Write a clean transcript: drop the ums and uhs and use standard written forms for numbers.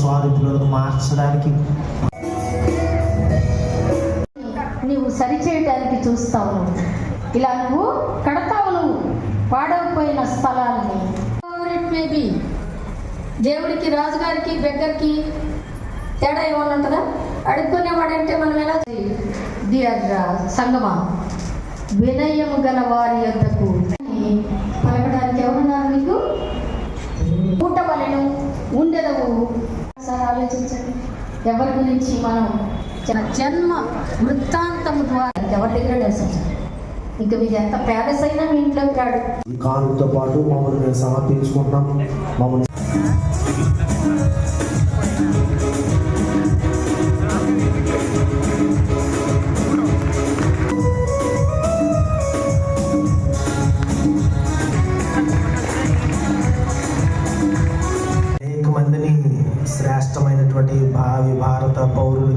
స్వరూపులను మార్చడానికి నువ్వు సరిచేయడానికి చూస్తావు. ఇలా నువ్వు కడతావు. నువ్వు పాడైపోయిన స్థలాన్ని మేబీ దేవుడికి, రాజుగారికి, బెగ్గరికి తేడా ఏమన్నా ఉంటుందా? అడుక్కునేవాడంటే మనం ఎలా డియర్ సంగమా, వినయము గల వారి యొద్దకు పలకడానికి ఎవరున్నారు మీకు? పుట్టవలను ఉండెదవు. సార్ ఆలోచించండి, ఎవరి గురించి మనం జన్మ వృత్తాంతము ద్వారా ఎవరి దగ్గర నివసించాలి. ఇంకా మీరు ఎంత పేదసైనా మీ ఇంట్లోకి రాడు. ఈ కానుకతో పాటు మమ్మల్ని మేము సమర్పించుకుంటాం. మమ్మల్ని అనేక మందిని శ్రేష్టమైనటువంటి భావి భారత పౌరులు